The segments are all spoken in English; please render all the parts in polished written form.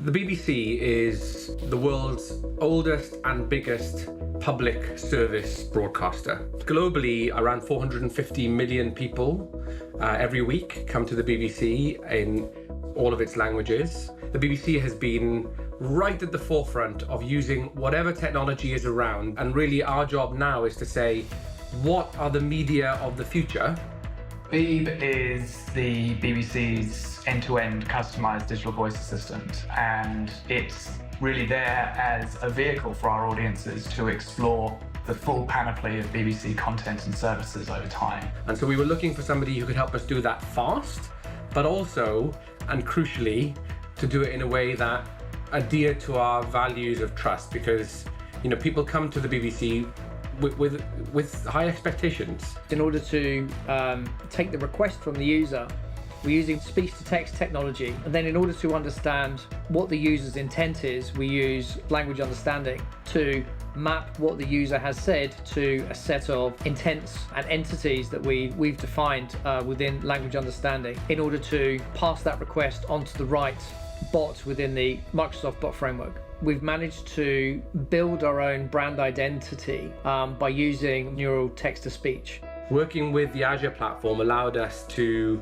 The BBC is the world's oldest and biggest public service broadcaster. Globally, around 450 million people every week come to the BBC in all of its languages. The BBC has been right at the forefront of using whatever technology is around, and really our job now is to say, what are the media of the future? Beeb is the BBC's end-to-end customized digital voice assistant, and it's really there as a vehicle for our audiences to explore the full panoply of BBC content and services over time. And so we were looking for somebody who could help us do that fast, but also, and crucially, to do it in a way that adhered to our values of trust, because people come to the BBC with high expectations. In order to take the request from the user, we're using speech-to-text technology. And then in order to understand what the user's intent is, we use language understanding to map what the user has said to a set of intents and entities that we've defined within language understanding in order to pass that request onto the right bot within the Microsoft Bot framework. We've managed to build our own brand identity by using neural text-to-speech. Working with the Azure platform allowed us to,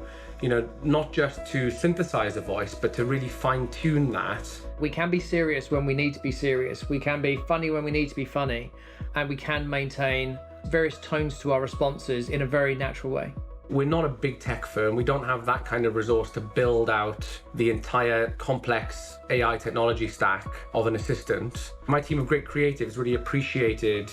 not just to synthesize a voice, but to really fine-tune that. We can be serious when we need to be serious. We can be funny when we need to be funny. And we can maintain various tones to our responses in a very natural way. We're not a big tech firm. We don't have that kind of resource to build out the entire complex AI technology stack of an assistant. My team of great creatives really appreciated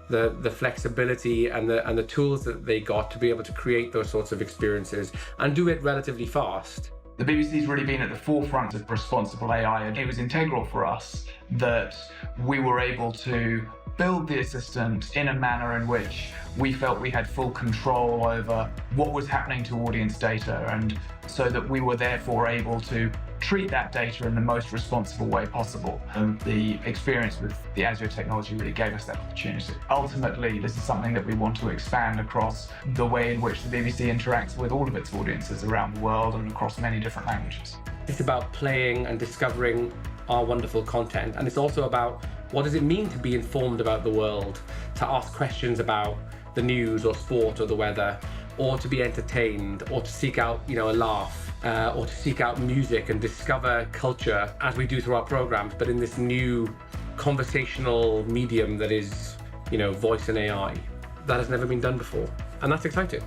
the flexibility and the tools that they got to be able to create those sorts of experiences and do it relatively fast. The BBC's really been at the forefront of responsible AI, and it was integral for us that we were able to build the assistant in a manner in which we felt we had full control over what was happening to audience data, and so that we were therefore able to treat that data in the most responsible way possible. And the experience with the Azure technology really gave us that opportunity. Ultimately, this is something that we want to expand across the way in which the BBC interacts with all of its audiences around the world and across many different languages. It's about playing and discovering our wonderful content, and it's also about what does it mean to be informed about the world, to ask questions about the news or sport or the weather, or to be entertained, or to seek out a laugh, or to seek out music and discover culture as we do through our programs, but in this new conversational medium that is voice and AI. That has never been done before, and that's exciting.